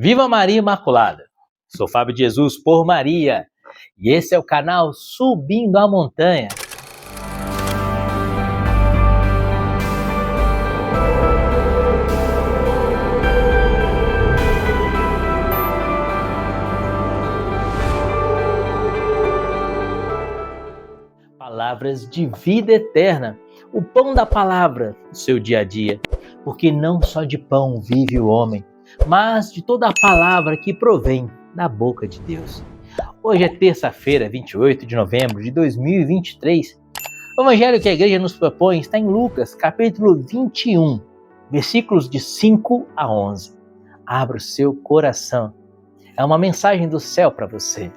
Viva Maria Imaculada! Sou Fábio de Jesus por Maria e esse é o canal Subindo a Montanha. Palavras de vida eterna, o pão da palavra no seu dia a dia, porque não só de pão vive o homem, mas de toda a palavra que provém da boca de Deus. Hoje é terça-feira, 28 de novembro de 2023. O evangelho que a igreja nos propõe está em Lucas, capítulo 21, versículos de 5 a 11. Abra o seu coração. É uma mensagem do céu para você.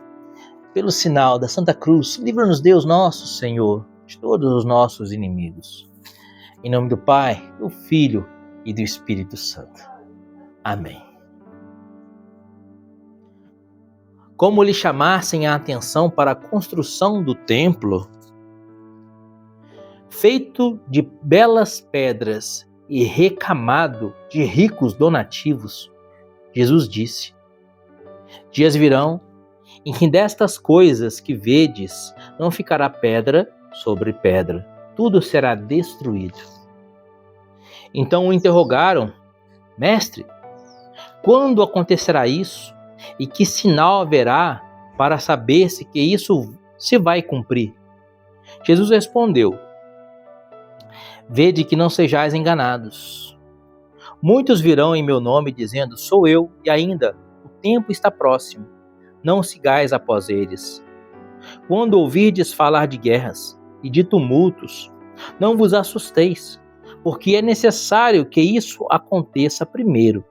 Pelo sinal da Santa Cruz, livra-nos Deus nosso Senhor de todos os nossos inimigos. Em nome do Pai, do Filho e do Espírito Santo. Amém. Como lhe chamassem a atenção para a construção do templo, feito de belas pedras e recamado de ricos donativos, Jesus disse: dias virão em que destas coisas que vedes não ficará pedra sobre pedra, tudo será destruído. Então o interrogaram: Mestre, quando acontecerá isso? E que sinal haverá para saber-se que isso se vai cumprir? Jesus respondeu: Vede que não sejais enganados. Muitos virão em meu nome dizendo: Sou eu, e ainda o tempo está próximo. Não sigais após eles. Quando ouvirdes falar de guerras e de tumultos, não vos assusteis, porque é necessário que isso aconteça primeiro,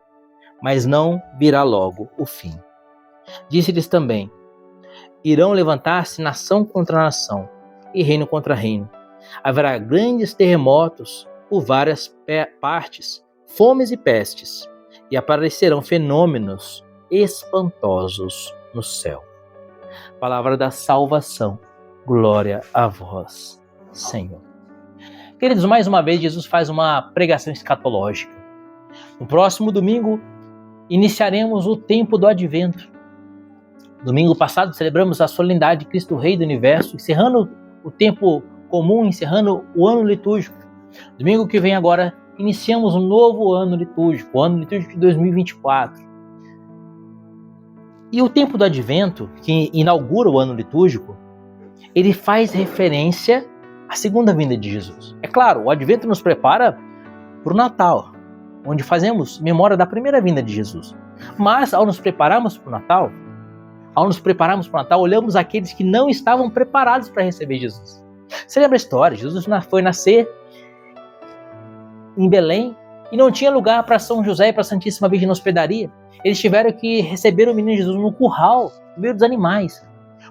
mas não virá logo o fim. Disse-lhes também: irão levantar-se nação contra nação e reino contra reino. Haverá grandes terremotos por várias partes, fomes e pestes, e aparecerão fenômenos espantosos no céu. Palavra da salvação. Glória a vós, Senhor. Queridos, mais uma vez Jesus faz uma pregação escatológica. No próximo domingo, iniciaremos o tempo do Advento. Domingo passado celebramos a solenidade de Cristo Rei do Universo, encerrando o tempo comum, encerrando o ano litúrgico. Domingo que vem agora, iniciamos um novo ano litúrgico, o ano litúrgico de 2024. E o tempo do Advento, que inaugura o ano litúrgico, ele faz referência à segunda vinda de Jesus. É claro, o Advento nos prepara para o Natal, onde fazemos memória da primeira vinda de Jesus. Mas, ao nos prepararmos para o Natal, olhamos aqueles que não estavam preparados para receber Jesus. Você lembra a história? Jesus foi nascer em Belém e não tinha lugar para São José e para a Santíssima Virgem na hospedaria. Eles tiveram que receber o menino Jesus no curral, no meio dos animais,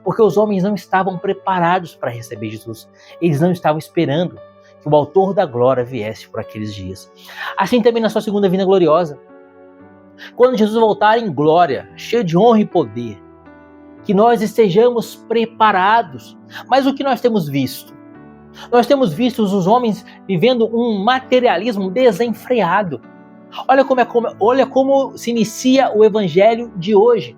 porque os homens não estavam preparados para receber Jesus. Eles não estavam esperando que o autor da glória viesse por aqueles dias. Assim também na sua segunda vinda gloriosa. Quando Jesus voltar em glória, cheio de honra e poder, que nós estejamos preparados. Mas o que nós temos visto? Nós temos visto os homens vivendo um materialismo desenfreado. Olha como se inicia o evangelho de hoje.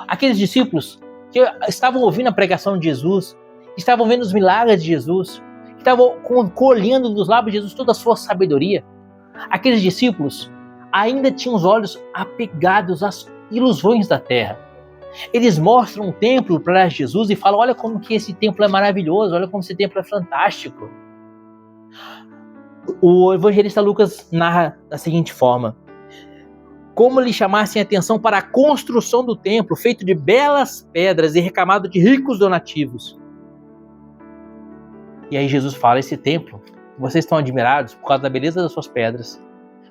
Aqueles discípulos que estavam ouvindo a pregação de Jesus, estavam vendo os milagres de Jesus, estavam colhendo dos lábios de Jesus toda a sua sabedoria. Aqueles discípulos ainda tinham os olhos apegados às ilusões da terra. Eles mostram um templo para Jesus e falam: olha como que esse templo é maravilhoso, olha como esse templo é fantástico. O evangelista Lucas narra da seguinte forma: como lhe chamassem a atenção para a construção do templo, feito de belas pedras e recamado de ricos donativos. E aí Jesus fala: esse templo, vocês estão admirados por causa da beleza das suas pedras,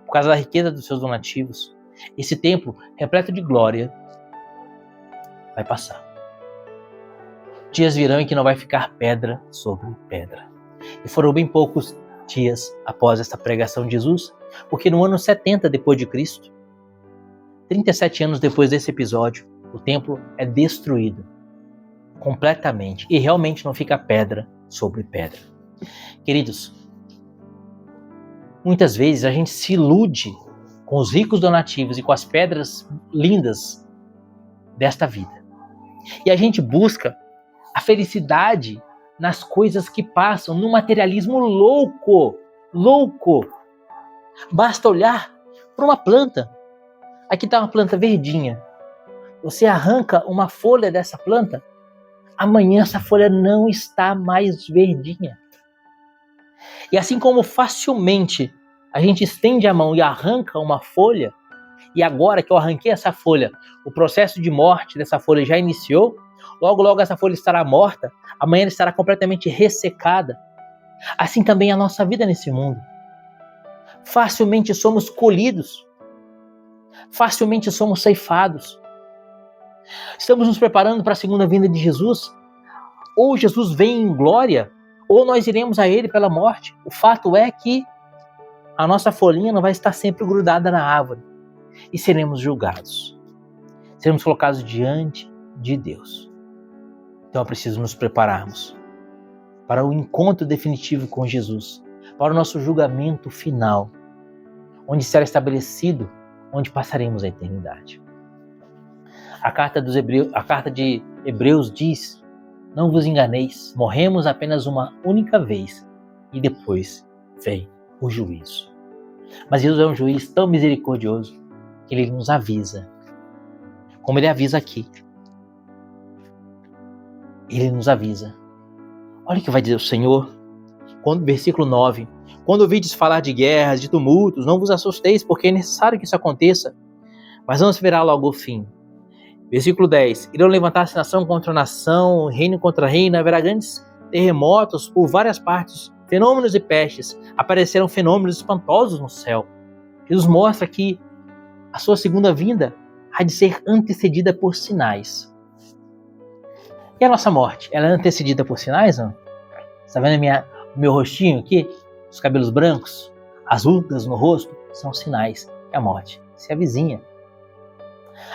por causa da riqueza dos seus donativos. Esse templo, repleto de glória, vai passar. Dias virão em que não vai ficar pedra sobre pedra. E foram bem poucos dias após esta pregação de Jesus, porque no ano 70 depois de Cristo, 37 anos depois desse episódio, o templo é destruído completamente e realmente não fica pedra sobre pedra. Queridos, muitas vezes a gente se ilude com os ricos donativos e com as pedras lindas desta vida. E a gente busca a felicidade nas coisas que passam, no materialismo louco. Basta olhar para uma planta. Aqui está uma planta verdinha. Você arranca uma folha dessa planta, amanhã essa folha não está mais verdinha. E assim como facilmente a gente estende a mão e arranca uma folha, e agora que eu arranquei essa folha, o processo de morte dessa folha já iniciou, logo essa folha estará morta, amanhã ela estará completamente ressecada. Assim também é a nossa vida nesse mundo. Facilmente somos colhidos, facilmente somos ceifados. Estamos nos preparando para a segunda vinda de Jesus. Ou Jesus vem em glória, ou nós iremos a Ele pela morte. O fato é que a nossa folhinha não vai estar sempre grudada na árvore. E seremos julgados. Seremos colocados diante de Deus. Então é preciso nos prepararmos para o encontro definitivo com Jesus, para o nosso julgamento final, onde será estabelecido, onde passaremos a eternidade. A carta de Hebreus diz: não vos enganeis, morremos apenas uma única vez e depois vem o juízo. Mas Jesus é um juiz tão misericordioso que Ele nos avisa, como Ele avisa aqui. Ele nos avisa. Olha o que vai dizer o Senhor, versículo 9. Quando ouvides falar de guerras, de tumultos, não vos assusteis, porque é necessário que isso aconteça, mas não se verá logo o fim. Versículo 10. Irão levantar-se nação contra nação, reino contra reino, haverá grandes terremotos por várias partes, fenômenos e pestes, aparecerão fenômenos espantosos no céu. Jesus mostra que a sua segunda vinda há de ser antecedida por sinais. E a nossa morte, ela é antecedida por sinais, não? Está vendo o meu rostinho aqui? Os cabelos brancos, as rugas no rosto, são sinais que a morte se avizinha.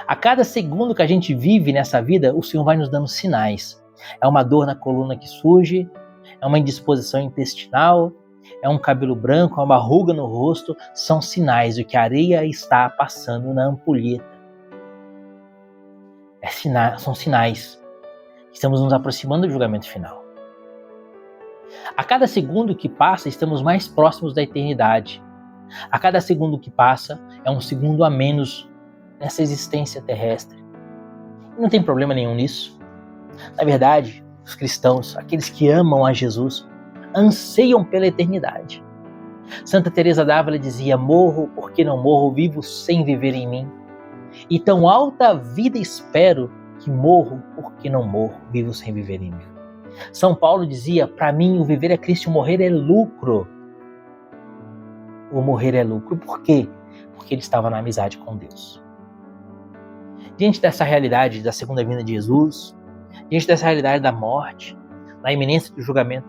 A cada segundo que a gente vive nessa vida, o Senhor vai nos dando sinais. É uma dor na coluna que surge, é uma indisposição intestinal, é um cabelo branco, é uma ruga no rosto, são sinais de que a areia está passando na ampulheta. São sinais. Estamos nos aproximando do julgamento final. A cada segundo que passa, estamos mais próximos da eternidade. A cada segundo que passa, é um segundo a menos nessa existência terrestre. Não tem problema nenhum nisso. Na verdade, os cristãos, aqueles que amam a Jesus, anseiam pela eternidade. Santa Teresa d'Ávila dizia: morro porque não morro, vivo sem viver em mim. E tão alta vida espero, que morro porque não morro, vivo sem viver em mim. São Paulo dizia: para mim o viver é Cristo, o morrer é lucro. O morrer é lucro. Por quê? Porque ele estava na amizade com Deus. Diante dessa realidade da segunda vinda de Jesus, diante dessa realidade da morte, da iminência do julgamento,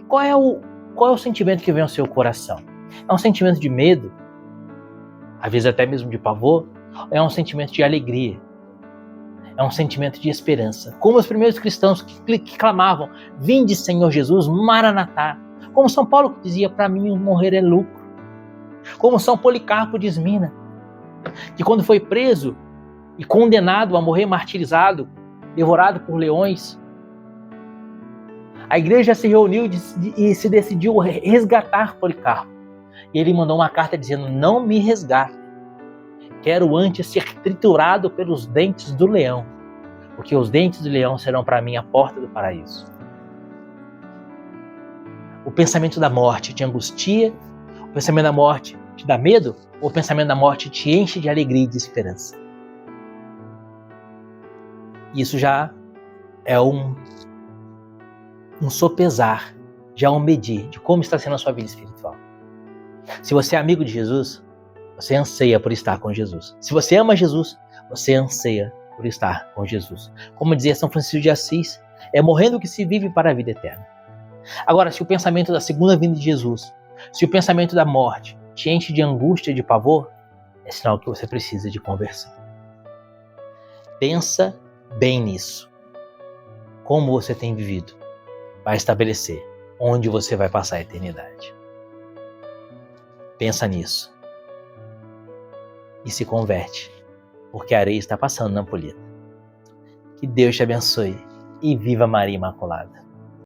qual é o sentimento que vem ao seu coração? É um sentimento de medo? Às vezes até mesmo de pavor? É um sentimento de alegria? É um sentimento de esperança. Como os primeiros cristãos que clamavam: vinde Senhor Jesus, Maranatá. Como São Paulo que dizia: para mim o morrer é lucro. Como São Policarpo de Esmina, que quando foi preso e condenado a morrer martirizado, devorado por leões, a igreja se reuniu e se decidiu resgatar Policarpo. E ele mandou uma carta dizendo: não me resgate. Quero antes ser triturado pelos dentes do leão, porque os dentes do leão serão para mim a porta do paraíso. O pensamento da morte te angustia? O pensamento da morte te dá medo? Ou o pensamento da morte te enche de alegria e de esperança? Isso já é um sopesar, já é um medir de como está sendo a sua vida espiritual. Se você é amigo de Jesus, você anseia por estar com Jesus. Se você ama Jesus, você anseia por estar com Jesus. Como dizia São Francisco de Assis, é morrendo que se vive para a vida eterna. Agora, se o pensamento da segunda vinda de Jesus, se o pensamento da morte te enche de angústia e de pavor, é sinal que você precisa de conversão. Pensa bem nisso. Como você tem vivido vai estabelecer onde você vai passar a eternidade. Pensa nisso. e se converte, porque a areia está passando na ampulheta. Que Deus te abençoe e viva Maria Imaculada!